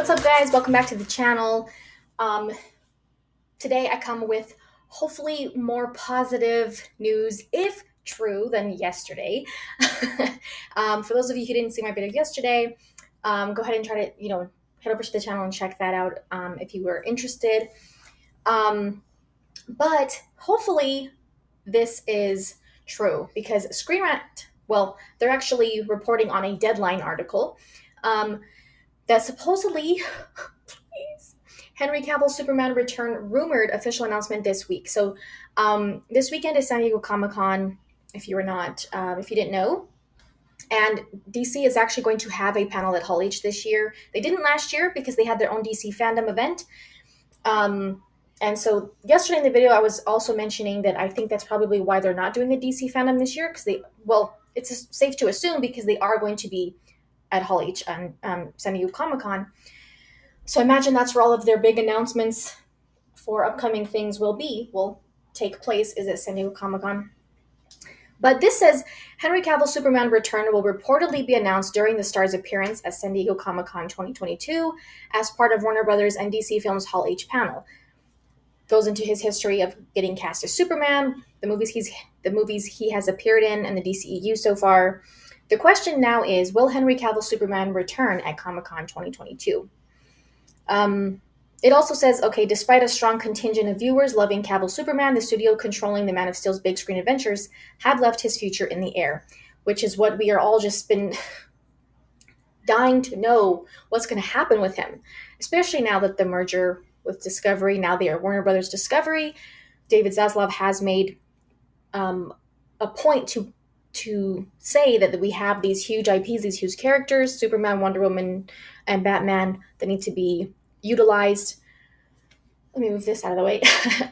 What's up, guys? Welcome back to the channel. Today I come with hopefully more positive news, if true, than yesterday. For those of you who didn't see my video yesterday, go ahead and try to, head over to the channel and check that out if you were interested. But hopefully this is true because Screen Rant, they're actually reporting on a Deadline article that supposedly, please, Henry Cavill Superman return rumored official announcement this week. So this weekend is San Diego Comic-Con, if you didn't know. And DC is actually going to have a panel at Hall H this year. They didn't last year because they had their own DC fandom event. And so yesterday in the video, I was also mentioning that I think that's probably why they're not doing the DC fandom this year, because it's safe to assume because they are going to be at Hall H and San Diego Comic-Con. So I imagine that's where all of their big announcements for upcoming things will take place, is at San Diego Comic-Con. But this says Henry Cavill Superman return will reportedly be announced during the star's appearance at San Diego Comic-Con 2022 as part of Warner Brothers and DC Films Hall H panel. Goes into his history of getting cast as Superman, the movies he has appeared in, and the DCEU so far. The question now is, will Henry Cavill Superman return at Comic-Con 2022? It also says, despite a strong contingent of viewers loving Cavill Superman, the studio controlling the Man of Steel's big screen adventures have left his future in the air, which is what we are all just been dying to know what's going to happen with him, especially now that the merger with Discovery, now they are Warner Brothers Discovery. David Zaslav has made a point to say that we have these huge IPs, these huge characters, Superman, Wonder Woman, and Batman, that need to be utilized. Let me move this out of the way.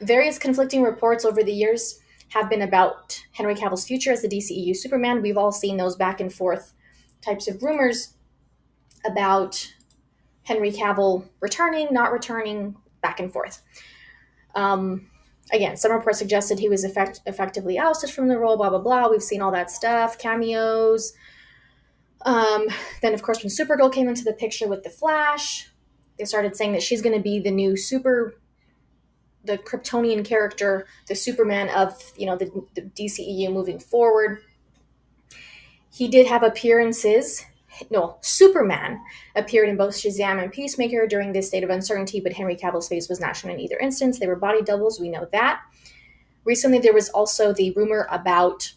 Various conflicting reports over the years have been about Henry Cavill's future as the DCEU Superman. We've all seen those back and forth types of rumors about Henry Cavill returning, not returning, back and forth. Again, some reports suggested he was effectively ousted from the role, blah, blah, blah. We've seen all that stuff, cameos. Then, of course, when Supergirl came into the picture with The Flash, they started saying that she's going to be the new the Kryptonian character, the Superman of, the DCEU moving forward. He did have appearances. No, Superman appeared in both Shazam and Peacemaker during this state of uncertainty, but Henry Cavill's face was not shown in either instance. They were body doubles, we know that. Recently, there was also the rumor about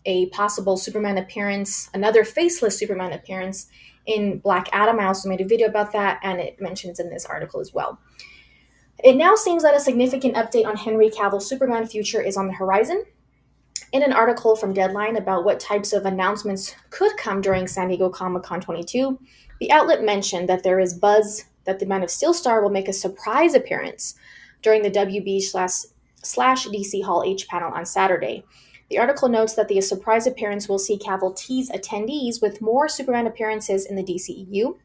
a possible Superman appearance, another faceless Superman appearance in Black Adam. I also made a video about that, and it mentions in this article as well. It now seems that a significant update on Henry Cavill's Superman future is on the horizon. In an article from Deadline about what types of announcements could come during San Diego Comic-Con 22, the outlet mentioned that there is buzz that the Man of Steel star will make a surprise appearance during the WB/DC Hall H panel on Saturday. The article notes that the surprise appearance will see Cavill tease attendees with more Superman appearances in the DCEU.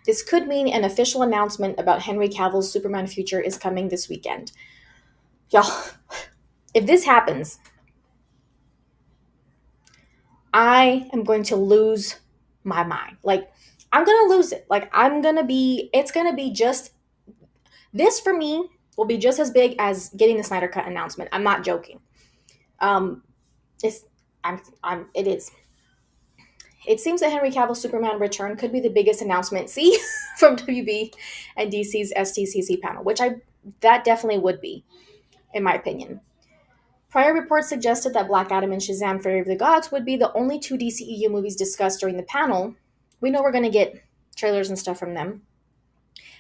This could mean an official announcement about Henry Cavill's Superman future is coming this weekend. Y'all, if this happens, I am going to lose my mind. I'm going to lose it. This for me will be just as big as getting the Snyder Cut announcement. I'm not joking. It is. It seems that Henry Cavill's Superman return could be the biggest announcement, from WB and DC's Sdcc panel, that definitely would be, in my opinion. Prior reports suggested that Black Adam and Shazam: Fury of the Gods would be the only two DCEU movies discussed during the panel. We know we're going to get trailers and stuff from them.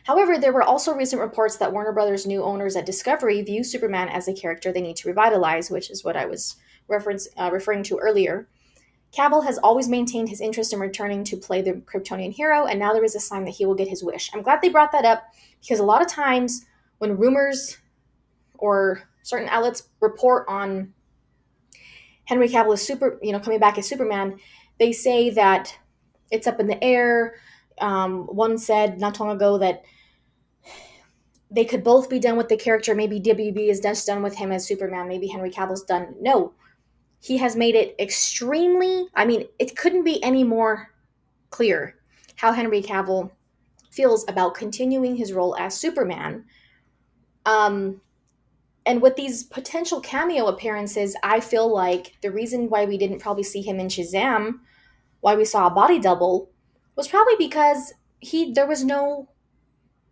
However, there were also recent reports that Warner Brothers' new owners at Discovery view Superman as a character they need to revitalize, which is what I was referring to earlier. Cavill has always maintained his interest in returning to play the Kryptonian hero, and now there is a sign that he will get his wish. I'm glad they brought that up, because a lot of times when rumors or certain outlets report on Henry Cavill as coming back as Superman, they say that it's up in the air. One said not too long ago that they could both be done with the character. Maybe WB is just done with him as Superman. Maybe Henry Cavill's done. No, he has made it extremely, it couldn't be any more clear how Henry Cavill feels about continuing his role as Superman. Um, and with these potential cameo appearances, I feel like the reason why we didn't probably see him in Shazam, why we saw a body double, was probably because there was no,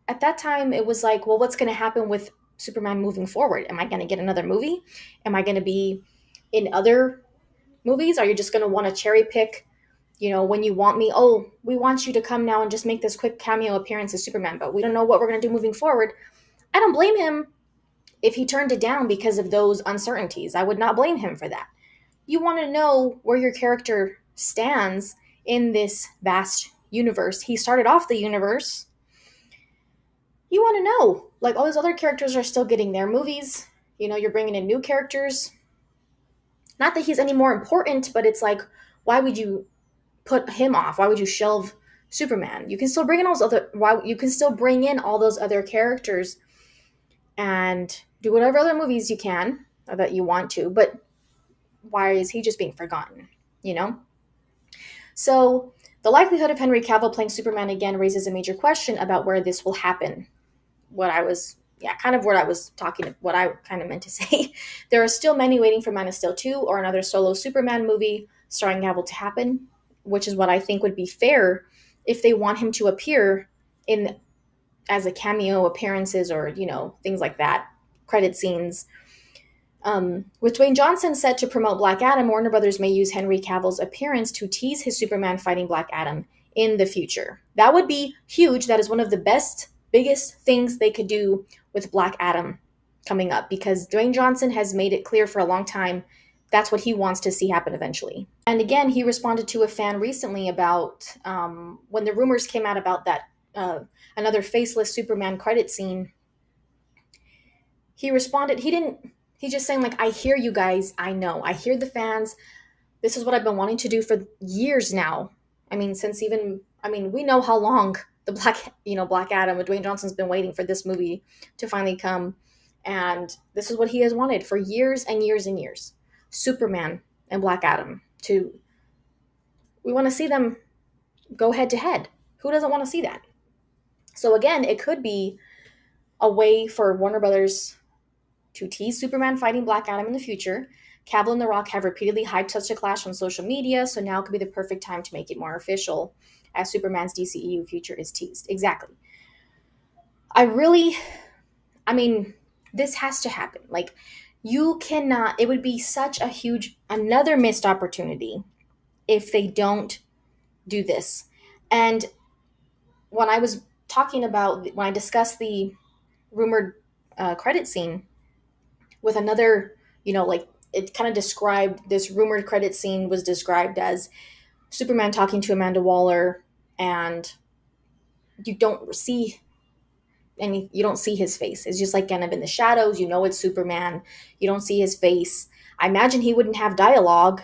at that time it was like, well, what's going to happen with Superman moving forward? Am I going to get another movie? Am I going to be in other movies? Are you just going to want to cherry pick, when you want me? Oh, we want you to come now and just make this quick cameo appearance as Superman, but we don't know what we're going to do moving forward. I don't blame him if he turned it down because of those uncertainties. I would not blame him for that. You want to know where your character stands in this vast universe. He started off the universe. You want to know, like, all these other characters are still getting their movies. You're bringing in new characters. Not that he's any more important, but it's like, why would you put him off? Why would you shelve Superman? You can still bring in all those other characters and do whatever other movies you can or that you want to, but why is he just being forgotten? So the likelihood of Henry Cavill playing Superman again raises a major question about where this will happen. What I kind of meant to say. There are still many waiting for Man of Steel 2 or another solo Superman movie starring Cavill to happen, which is what I think would be fair if they want him to appear in as a cameo appearances or, things like that, credit scenes. With Dwayne Johnson set to promote Black Adam, Warner Brothers may use Henry Cavill's appearance to tease his Superman fighting Black Adam in the future. That would be huge. That is one of the biggest things they could do with Black Adam coming up, because Dwayne Johnson has made it clear for a long time that's what he wants to see happen eventually. And again, he responded to a fan recently about when the rumors came out about that another faceless Superman credit scene. He responded, he's just saying, like, I hear you guys, I know, I hear the fans. This is what I've been wanting to do for years now. I mean, we know how long the Black Adam with Dwayne Johnson's been waiting for this movie to finally come. And this is what he has wanted for years and years and years. Superman and Black Adam. We want to see them go head to head. Who doesn't want to see that? So again, it could be a way for Warner Brothers to tease Superman fighting Black Adam in the future. Cavill and The Rock have repeatedly hyped such a clash on social media, so now could be the perfect time to make it more official, as Superman's DCEU future is teased. Exactly. This has to happen. Like, you cannot, it would be such a huge, another missed opportunity if they don't do this. And when I discussed the rumored credit scene with another, it kind of described, this rumored credit scene was described as Superman talking to Amanda Waller, and you don't see his face. It's just like kind of in the shadows. It's Superman. You don't see his face. I imagine he wouldn't have dialogue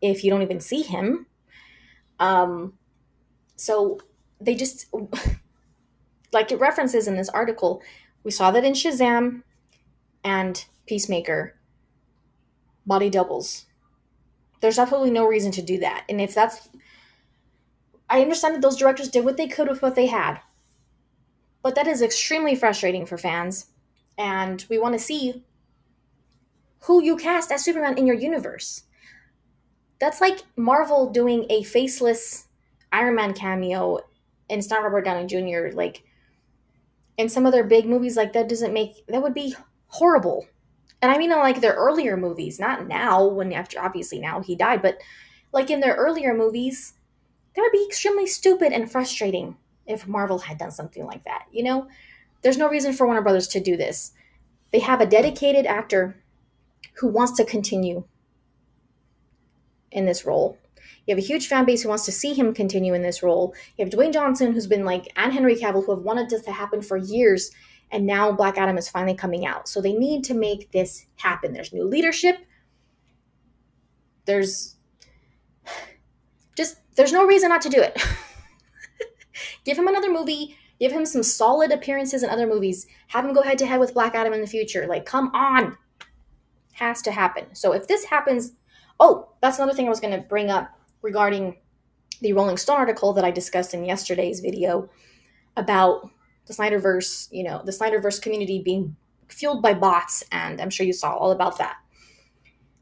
if you don't even see him. So they just, like it references in this article, we saw that in Shazam and Peacemaker, body doubles. There's absolutely no reason to do that. And I understand that those directors did what they could with what they had. But that is extremely frustrating for fans. And we want to see who you cast as Superman in your universe. That's like Marvel doing a faceless Iron Man cameo and it's not Robert Downey Jr. Like, in some of their big movies, like, that would be horrible. And I mean, in like their earlier movies, not now, obviously now he died, but like in their earlier movies, that would be extremely stupid and frustrating if Marvel had done something like that. There's no reason for Warner Brothers to do this. They have a dedicated actor who wants to continue in this role. You have a huge fan base who wants to see him continue in this role. You have Dwayne Johnson, who's been and Henry Cavill, who have wanted this to happen for years, and now Black Adam is finally coming out. So they need to make this happen. There's new leadership. There's no reason not to do it. Give him another movie. Give him some solid appearances in other movies. Have him go head to head with Black Adam in the future. Like, come on. Has to happen. So if this happens, that's another thing I was going to bring up regarding the Rolling Stone article that I discussed in yesterday's video. about the Snyderverse, the Snyderverse community being fueled by bots, and I'm sure you saw all about that.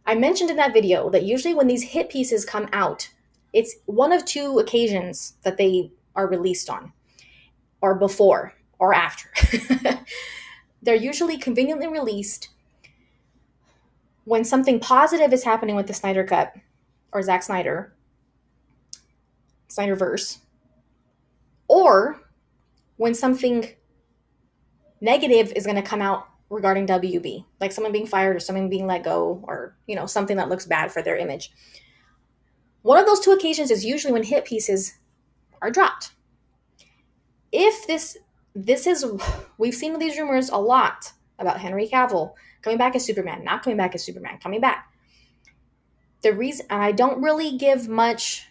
I mentioned in that video that usually when these hit pieces come out, it's one of two occasions that they are released on, or before or after. They're usually conveniently released when something positive is happening with the Snyder Cut or Zack Snyder, Snyderverse, or when something negative is going to come out regarding WB, like someone being fired or someone being let go, or something that looks bad for their image. One of those two occasions is usually when hit pieces are dropped. If this is, we've seen these rumors a lot about Henry Cavill coming back as Superman, not coming back as Superman, coming back. The reason, and I don't really give much,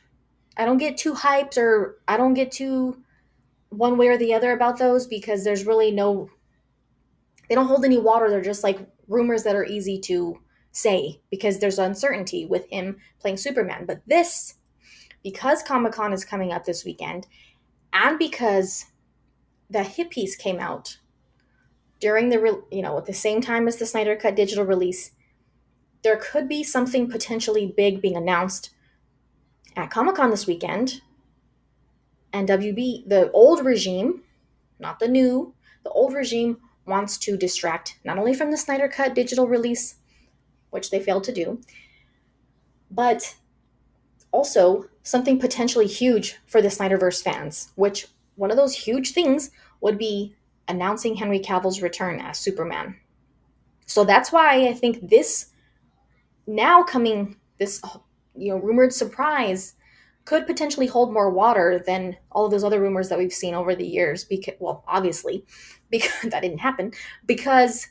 I don't get too hyped, or I don't get too one way or the other about those, because there's really they don't hold any water. They're just like rumors that are easy to say because there's uncertainty with him playing Superman. But this, because Comic-Con is coming up this weekend, and because the hit piece came out during at the same time as the Snyder Cut digital release, there could be something potentially big being announced at Comic-Con this weekend. And WB, the old regime, not the new, the old regime wants to distract not only from the Snyder Cut digital release, which they failed to do, but also something potentially huge for the Snyderverse fans, which one of those huge things would be announcing Henry Cavill's return as Superman. So that's why I think this rumored surprise could potentially hold more water than all of those other rumors that we've seen over the years. Because, well, obviously, because that didn't happen, because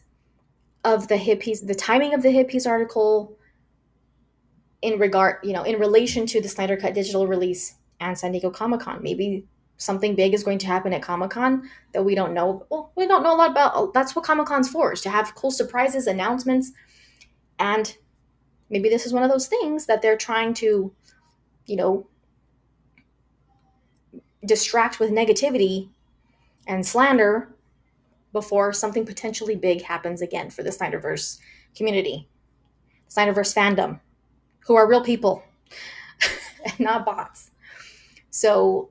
of the hit piece, the timing of the hit piece article in relation to the Snyder Cut digital release and San Diego Comic-Con. Maybe something big is going to happen at Comic-Con that we don't know. Well, we don't know a lot about. That's what Comic-Con's for, is to have cool surprises, announcements, and maybe this is one of those things that they're trying to, distract with negativity and slander before something potentially big happens again for the Snyderverse community, Snyderverse fandom, who are real people and not bots. So,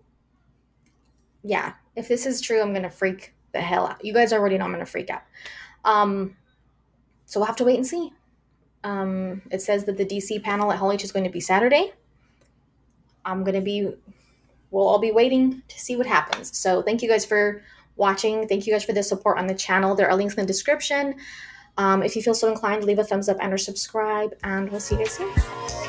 yeah, if this is true, I'm going to freak the hell out. You guys already know I'm going to freak out. So we'll have to wait and see. It says that the DC panel at Hall H is going to be Saturday. We'll all be waiting to see what happens. So thank you guys for watching. Thank you guys for the support on the channel. There are links in the description. If you feel so inclined, leave a thumbs up and or subscribe, and we'll see you guys soon.